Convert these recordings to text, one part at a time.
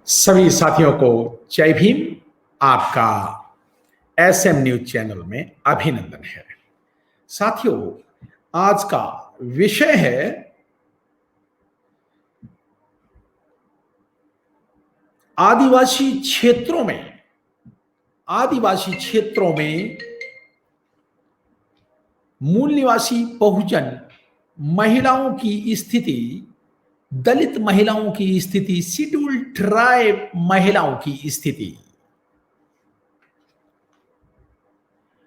सभी साथियों को जय भीम। आपका एसएम न्यूज चैनल में अभिनंदन है। साथियों, आज का विषय है आदिवासी क्षेत्रों में मूल निवासी बहुजन महिलाओं की स्थिति, दलित महिलाओं की स्थिति, शेड्यूल ट्राइब महिलाओं की स्थिति।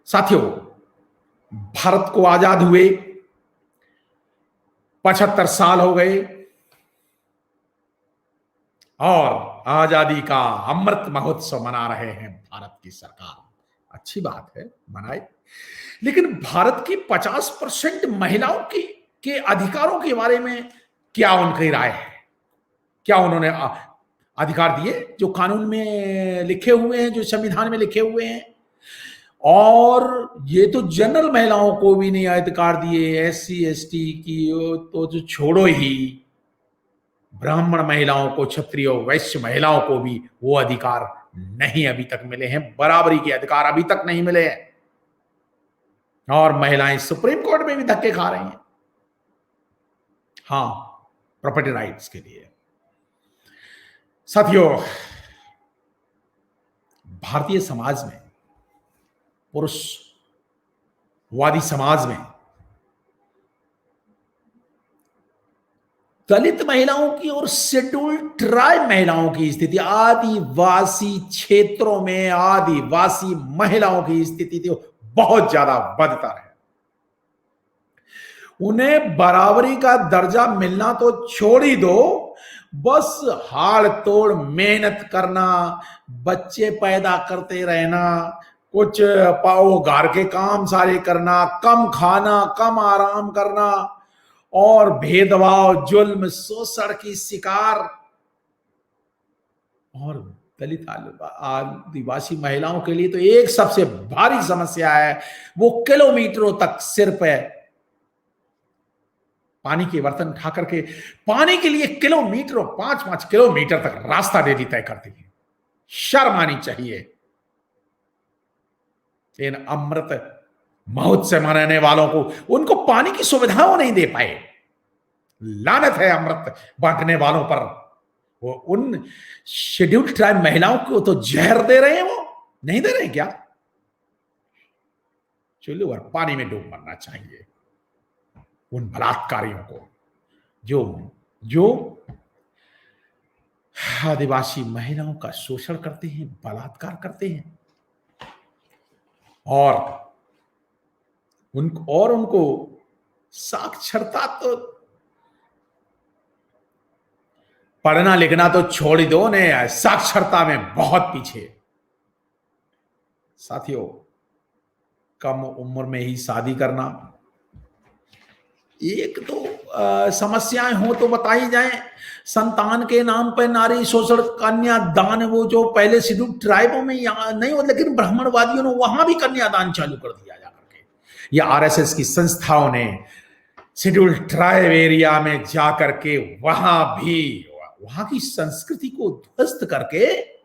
साथियों, भारत को आजाद हुए 75 साल हो गए और आजादी का अमृत महोत्सव मना रहे हैं भारत की सरकार। अच्छी बात है, मनाए। लेकिन भारत की 50% महिलाओं के अधिकारों के बारे में क्या उनकी राय है? क्या उन्होंने अधिकार दिए जो कानून में लिखे हुए हैं, जो संविधान में लिखे हुए हैं? और ये तो जनरल महिलाओं को भी नहीं अधिकार दिए, एससी एसटी की तो जो छोड़ो ही, ब्राह्मण महिलाओं को, क्षत्रिय वैश्य महिलाओं को भी वो अधिकार नहीं अभी तक मिले हैं, बराबरी के अधिकार अभी तक नहीं मिले हैं। और महिलाएं सुप्रीम कोर्ट में भी धक्के खा रही हैं, हाँ, प्रॉपर्टी राइट्स के लिए। साथियों, भारतीय समाज में, पुरुषवादी समाज में दलित महिलाओं की और शेड्यूल ट्राइब महिलाओं की स्थिति, आदिवासी क्षेत्रों में आदिवासी महिलाओं की स्थिति तो बहुत ज्यादा बदतर है। उन्हें बराबरी का दर्जा मिलना तो छोड़ ही दो, बस हाड़ तोड़ मेहनत करना, बच्चे पैदा करते रहना, कुछ पाओ घर के काम सारे करना, कम खाना, कम आराम करना और भेदभाव, जुल्म, शोषण की शिकार। और दलित आदिवासी महिलाओं के लिए तो एक सबसे भारी समस्या है, वो किलोमीटरों तक सिर पे पानी के बर्तन उठा करके पानी के लिए किलोमीटरों, 5-5 किलोमीटर तक रास्ता डेली तय करती है। शर्म आनी चाहिए इन अमृत महोत्सव मनाने वालों को। उनको पानी की सुविधाओं नहीं दे पाए। लानत है अमृत बांटने वालों पर। वो उन शेड्यूल ट्राइब महिलाओं को तो जहर दे रहे हैं, वो नहीं दे रहे हैं क्या? चलो, और पानी में डूब मरना चाहिए उन बलात्कारियों को जो आदिवासी महिलाओं का शोषण करते हैं, बलात्कार करते हैं और उनको साक्षरता तो, पढ़ना लिखना तो छोड़ ही दो, ने साक्षरता में बहुत पीछे। साथियों, कम उम्र में ही शादी करना, एक तो समस्याएं हो तो बताई जाए। संतान के नाम पर नारी शोषण, कन्यादान, वो जो पहले शेड्यूल ट्राइबों में यहाँ नहीं हो, लेकिन ब्राह्मणवादियों ने वहां भी कन्यादान चालू कर दिया जाकर के। या आरएसएस की संस्थाओं ने शेड्यूल ट्राइब एरिया में जाकर के वहां की संस्कृति को ध्वस्त करके,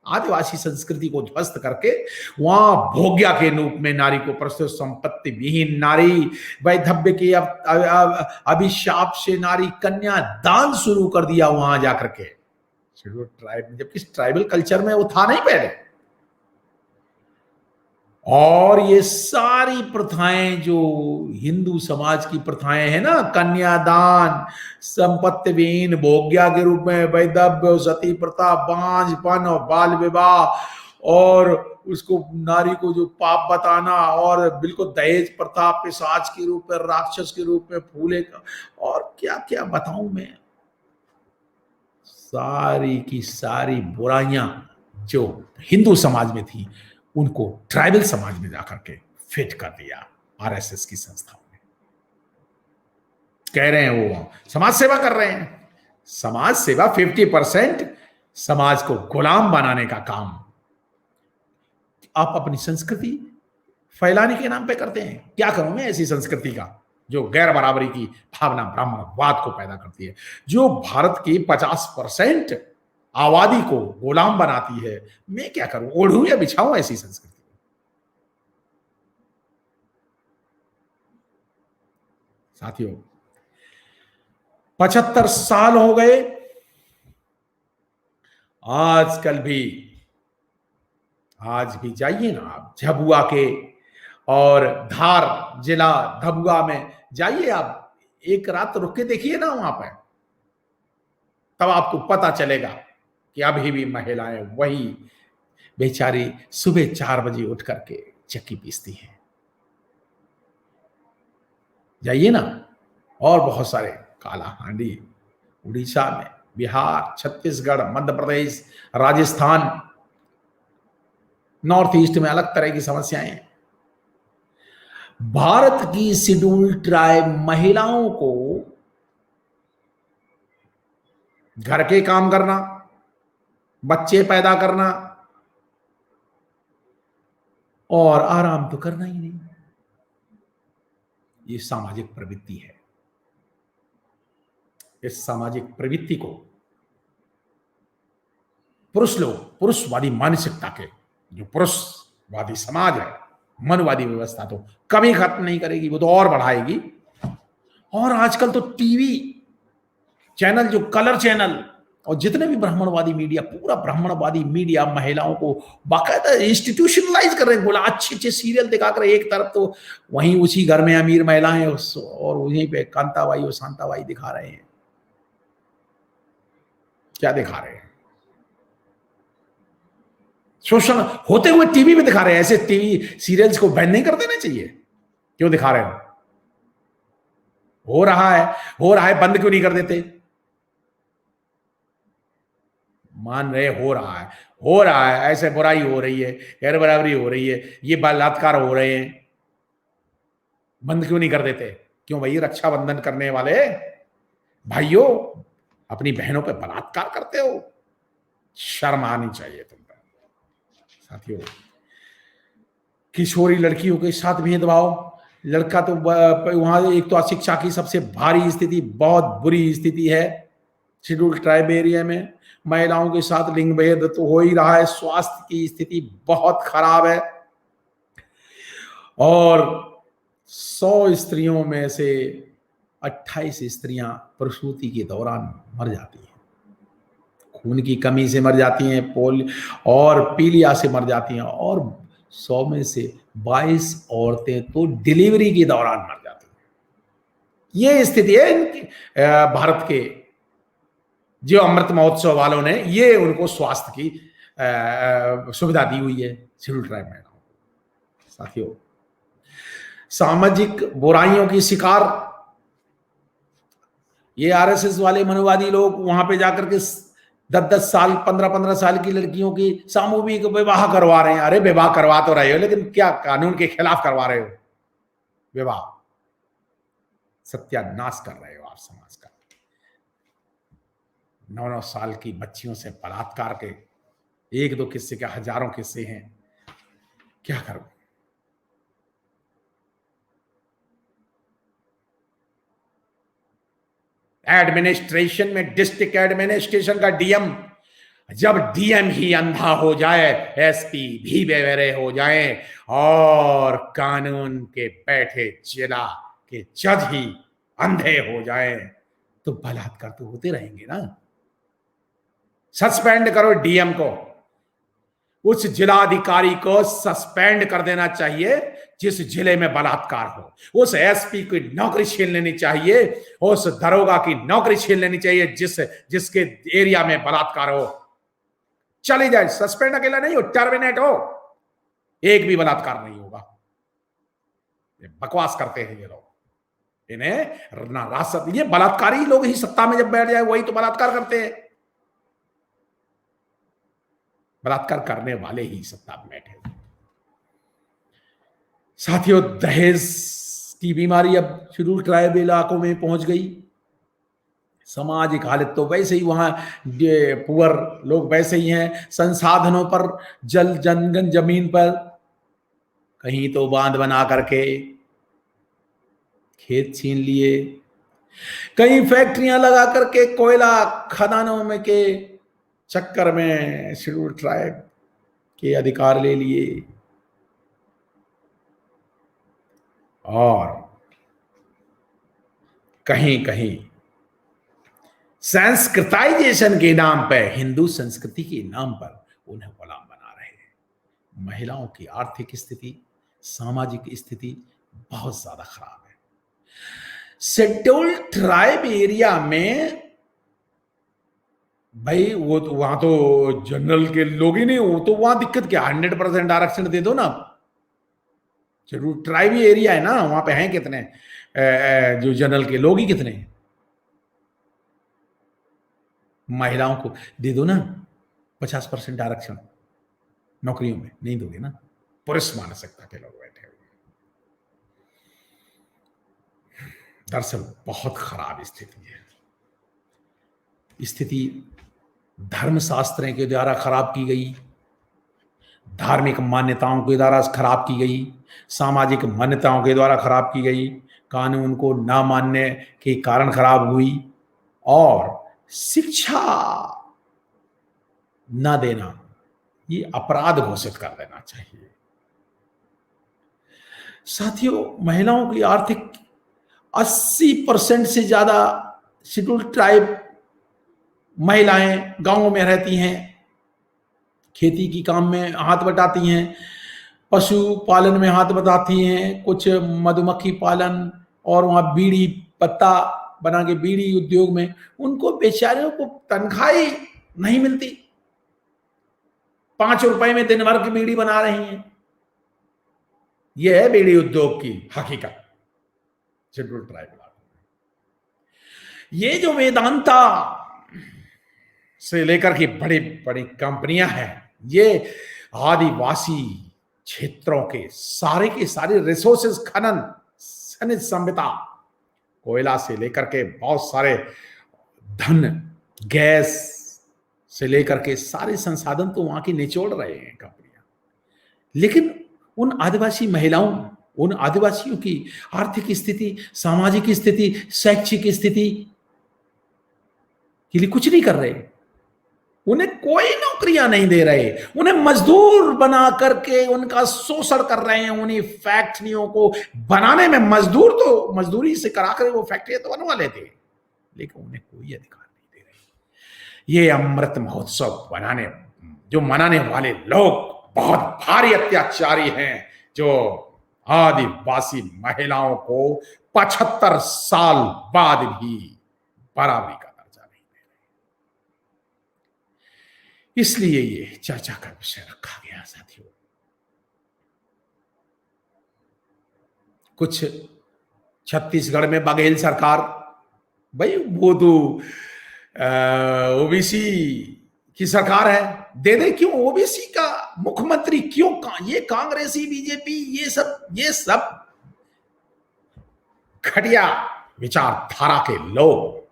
आदिवासी संस्कृति को ध्वस्त करके, वहां भोग्या के रूप में नारी को प्रस्तुत, संपत्ति विहीन नारी, वैधव्य के अभिशाप से नारी कन्या दान शुरू कर दिया वहां जाकर के शेड्यूल ट्राइब में, जबकि ट्राइबल कल्चर में वो था नहीं पहले। और ये सारी प्रथाएं जो हिंदू समाज की प्रथाएं हैं ना, कन्यादान, संपत्ति विहीन, भोग्या के रूप में वैधव्य, सती प्रथा, बांझपन और बाल विवाह, और उसको नारी को जो पाप बताना, और बिल्कुल दहेज प्रथा, पिशाच के रूप में, राक्षस के रूप में फूले का, और क्या क्या बताऊं मैं। सारी की सारी बुराइयां जो हिंदू समाज में थी, उनको ट्राइबल समाज में जाकर के फिट कर दिया आरएसएस की संस्थाओं ने। कह रहे हैं वो समाज सेवा कर रहे हैं। समाज सेवा 50% समाज को गुलाम बनाने का काम आप अपनी संस्कृति फैलाने के नाम पे करते हैं। क्या करूं मैं ऐसी संस्कृति का जो गैर बराबरी की भावना, ब्राह्मणवाद को पैदा करती है, जो भारत की 50% आबादी को गुलाम बनाती है। मैं क्या करूं, ओढ़ूं या बिछाऊं ऐसी संस्कृति। साथियों, 75 साल हो गए, आज भी जाइए ना आप झाबुआ के और धार जिला झाबुआ में जाइए, आप एक रात रुक के देखिए ना वहां पर, तब आपको पता चलेगा कि अभी भी महिलाएं वही बेचारी सुबह 4 बजे उठ करके चक्की पीसती हैं। जाइए ना। और बहुत सारे, कालाहांडी, उड़ीसा में, बिहार, छत्तीसगढ़, मध्य प्रदेश, राजस्थान, नॉर्थ ईस्ट में अलग तरह की समस्याएं हैं। भारत की शेड्यूल ट्राइब महिलाओं को घर के काम करना, बच्चे पैदा करना और आराम तो करना ही नहीं। ये सामाजिक प्रवृत्ति है। इस सामाजिक प्रवृत्ति को पुरुष लोग, पुरुषवादी मानसिकता के, जो पुरुषवादी समाज है, मनवादी व्यवस्था तो कभी खत्म नहीं करेगी, वो तो और बढ़ाएगी। और आजकल तो टीवी चैनल, जो कलर चैनल और जितने भी ब्राह्मणवादी मीडिया, पूरा ब्राह्मणवादी मीडिया महिलाओं को बाकायदा इंस्टीट्यूशनलाइज कर रहे हैं। बोला अच्छे अच्छे सीरियल दिखाकर, एक तरफ तो वहीं उसी घर में अमीर महिलाएं और वहीं पे कांताबाई और शांताबाई दिखा रहे हैं। क्या दिखा रहे हैं? शोषण होते हुए टीवी में दिखा रहे हैं। ऐसे टीवी सीरियल्स को बैन नहीं कर देना चाहिए? क्यों दिखा रहे हो रहा है, बंद क्यों नहीं कर देते? मान रहे हो रहा है, ऐसे बुराई हो रही है, गैर बराबरी हो रही है, ये बलात्कार हो रहे हैं, बंद क्यों नहीं कर देते? क्यों भाई, रक्षाबंधन करने वाले भाइयों अपनी बहनों पे बलात्कार करते हो? शर्म आनी चाहिए तुम पर। साथियों, किशोरी लड़कियों के साथ भेदभाव, लड़का तो वहां एक तो शिक्षा की सबसे भारी स्थिति, बहुत बुरी स्थिति है शेड्यूल ट्राइब एरिया में। महिलाओं के साथ लिंग भेद तो हो ही रहा है, स्वास्थ्य की स्थिति बहुत खराब है और 100 स्त्रियों में से 28 स्त्रियां प्रसूति के दौरान मर जाती हैं। खून की कमी से मर जाती हैं, और पीलिया से मर जाती हैं, और 100 में से 22 औरतें तो डिलीवरी के दौरान मर जाती हैं। ये स्थिति है भारत के। जो अमृत महोत्सव वालों ने ये उनको स्वास्थ्य की सुविधा दी हुई है शेड्यूल ट्राइब महिलाओं को। साथियों, सामाजिक बुराइयों की शिकार ये आरएसएस वाले मनोवादी लोग वहां पे जाकर के 10-10 साल, 15-15 साल की लड़कियों की सामूहिक विवाह करवा रहे हैं। अरे विवाह करवा तो रहे हो, लेकिन क्या कानून के खिलाफ करवा रहे हो? विवाह सत्यानाश कर रहे हो आप समाज का। 9-9 साल की बच्चियों से बलात्कार के 1-2 किस्से के हजारों किस्से हैं। क्या करूं? एडमिनिस्ट्रेशन में डिस्ट्रिक्ट एडमिनिस्ट्रेशन का डीएम, जब डीएम ही अंधा हो जाए, एसपी भी बेवरे हो जाए और कानून के बैठे जिला के जज ही अंधे हो जाए, तो बलात्कार तो होते रहेंगे ना। सस्पेंड करो डीएम को, उस जिलाधिकारी को सस्पेंड कर देना चाहिए जिस जिले में बलात्कार हो। उस एसपी की नौकरी छीन लेनी चाहिए, उस दरोगा की नौकरी छीन लेनी चाहिए जिसके एरिया में बलात्कार हो। चली जाए, सस्पेंड अकेला नहीं हो, टर्मिनेट हो, एक भी बलात्कार नहीं होगा। ये बकवास करते हैं ये लोग, इन्हें ना राजद, ये बलात्कारी लोग ही सत्ता में जब बैठ जाए वही तो बलात्कार करते हैं। बलात्कार करने वाले ही सत्ता में बैठे। साथियों, दहेज की बीमारी अब शेड्यूल ट्राइब इलाकों में पहुंच गई। सामाजिक हालत तो वैसे ही वहां पुअर लोग वैसे ही हैं। संसाधनों पर, जल जंगल जमीन पर कहीं तो बांध बना करके खेत छीन लिए, कहीं फैक्ट्रियां लगा करके कोयला खदानों में के चक्कर में शेड्यूल ट्राइब के अधिकार ले लिए और कहीं कहीं संस्कृताइजेशन के नाम पर, हिंदू संस्कृति के नाम पर उन्हें गुलाम बना रहे हैं। महिलाओं की आर्थिक स्थिति, सामाजिक स्थिति बहुत ज्यादा खराब है। शेड्यूल्ड ट्राइब एरिया में भाई वो तो वहां तो जनरल के लोग ही नहीं, वो तो वहां दिक्कत क्या, 100% आरक्षण दे दो ना। शेड्यूल्ड ट्राइब एरिया है ना, वहां पे हैं कितने जो जनरल के लोग ही कितने हैं। महिलाओं को दे दो ना 50% आरक्षण नौकरियों में, नहीं दोगे ना। पुरुष मानसिकता के लोग बैठे हुए। दरअसल बहुत खराब स्थिति है। स्थिति धर्मशास्त्रों के द्वारा खराब की गई, धार्मिक मान्यताओं के द्वारा खराब की गई, सामाजिक मान्यताओं के द्वारा खराब की गई, कानून को ना मानने के कारण खराब हुई, और शिक्षा ना देना ये अपराध घोषित कर देना चाहिए। साथियों, महिलाओं की आर्थिक 80% से ज्यादा शेड्यूल्ड ट्राइब महिलाएं गांवों में रहती हैं, खेती की काम में हाथ बटाती हैं, पशु पालन में हाथ बटाती हैं, कुछ मधुमक्खी पालन और वहां बीड़ी पत्ता बना के बीड़ी उद्योग में उनको बेचारियों को तनख्वाह ही नहीं मिलती। 5 रुपए में दिन भर की बीड़ी बना रही हैं। यह है बीड़ी उद्योग की हकीकत शेड्यूल्ड ट्राइब। ये जो वेदांता से लेकर के बड़ी बड़ी कंपनियां हैं, ये आदिवासी क्षेत्रों के सारे रिसोर्सेज, खनन, खनिज संपदा, कोयला से लेकर के बहुत सारे धन, गैस से लेकर के सारे संसाधन तो वहां की निचोड़ रहे हैं कंपनियां। लेकिन उन आदिवासी महिलाओं, उन आदिवासियों की आर्थिक स्थिति, सामाजिक स्थिति, शैक्षिक स्थिति के लिए कुछ नहीं कर रहे। उन्हें कोई नौकरियां नहीं दे रहे, उन्हें मजदूर बना करके उनका शोषण कर रहे हैं। उन्हीं फैक्ट्रियों को बनाने में मजदूर तो मजदूरी से करा कर वो फैक्ट्रियां तो बनवा लेते, लेकिन उन्हें कोई अधिकार नहीं दे रहे। ये अमृत महोत्सव मनाने वाले लोग बहुत भारी अत्याचारी हैं, जो आदिवासी महिलाओं को 75 साल बाद भी बराबरी का दर्जा नहीं दे रहे। इसलिए ये चर्चा का विषय रखा गया। साथियों, कुछ छत्तीसगढ़ में बघेल सरकार, भाई वो तो ओबीसी की सरकार है, दे दे। क्यों ओबीसी का मुख्यमंत्री, क्यों ये कांग्रेसी बीजेपी ये सब घटिया विचारधारा के लोग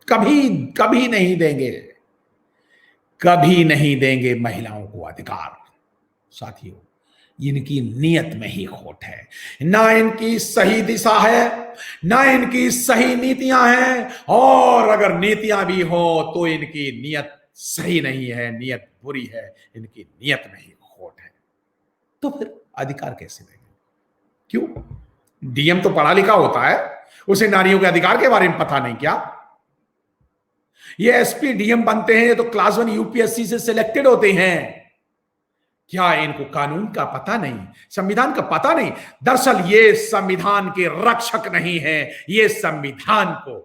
कभी नहीं देंगे, कभी नहीं देंगे महिलाओं को अधिकार। साथियों, इनकी नियत में ही खोट है, ना इनकी सही दिशा है, ना इनकी सही नीतियां हैं, और अगर नीतियां भी हो तो इनकी नियत सही नहीं है, नियत बुरी है, इनकी नियत में ही खोट है। तो फिर अधिकार कैसे देंगे? क्यों? डीएम तो पढ़ा लिखा होता है, उसे नारियों के अधिकार के बारे में पता नहीं क्या? ये एसपी डीएम बनते हैं तो क्लास 1 यूपीएससी से सिलेक्टेड होते हैं। क्या इनको कानून का पता नहीं, संविधान का पता नहीं? दरअसल ये संविधान के रक्षक नहीं है, ये संविधान को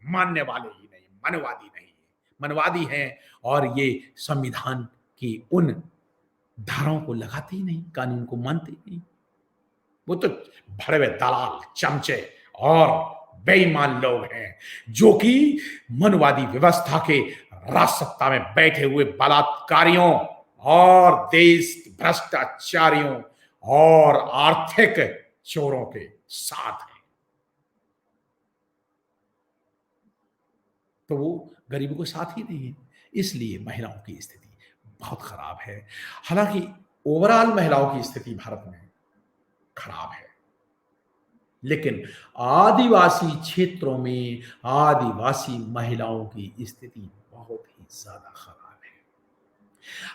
मानने वाले ही नहीं, मनवादी नहीं, मनवादी हैं, और ये संविधान की उन धाराओं को लगाते ही नहीं, कानून को मानते ही नहीं। वो तो भरे हुए दलाल, चमचे और बेईमान लोग हैं, जो कि मनवादी व्यवस्था के राजसत्ता में बैठे हुए बलात्कारियों और देश भ्रष्टाचारियों और आर्थिक चोरों के साथ हैं। तो वो गरीबों के साथ ही नहीं है। इसलिए महिलाओं की स्थिति बहुत खराब है। हालांकि ओवरऑल महिलाओं की स्थिति भारत में खराब है, लेकिन आदिवासी क्षेत्रों में आदिवासी महिलाओं की स्थिति बहुत ही ज्यादा खराब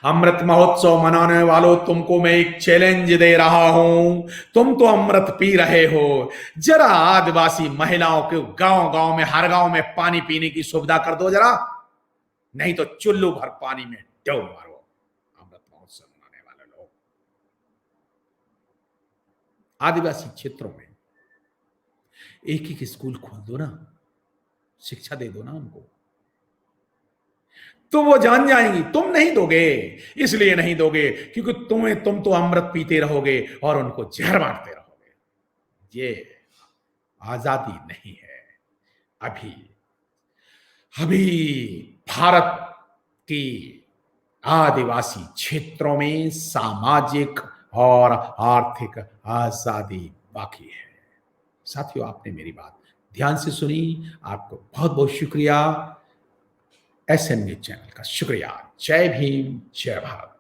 अमृत महोत्सव मनाने वालों, तुमको मैं एक चैलेंज दे रहा हूं। तुम तो अमृत पी रहे हो, जरा आदिवासी महिलाओं के गांव गांव में, हर गांव में पानी पीने की सुविधा कर दो जरा, नहीं तो चुल्लू भर पानी में डूब मारो अमृत महोत्सव मनाने वाले लोग। आदिवासी क्षेत्रों में एक एक स्कूल खोल दो ना, शिक्षा दे दो ना उनको, तो वो जान जाएंगी। तुम नहीं दोगे, इसलिए नहीं दोगे क्योंकि तुम तो अमृत पीते रहोगे और उनको जहर बांटते रहोगे। ये आजादी नहीं है। अभी अभी भारत की आदिवासी क्षेत्रों में सामाजिक और आर्थिक आजादी बाकी है। साथियों, आपने मेरी बात ध्यान से सुनी, आपको बहुत बहुत शुक्रिया। SN न्यूज चैनल का शुक्रिया। जय भीम, जय भारत।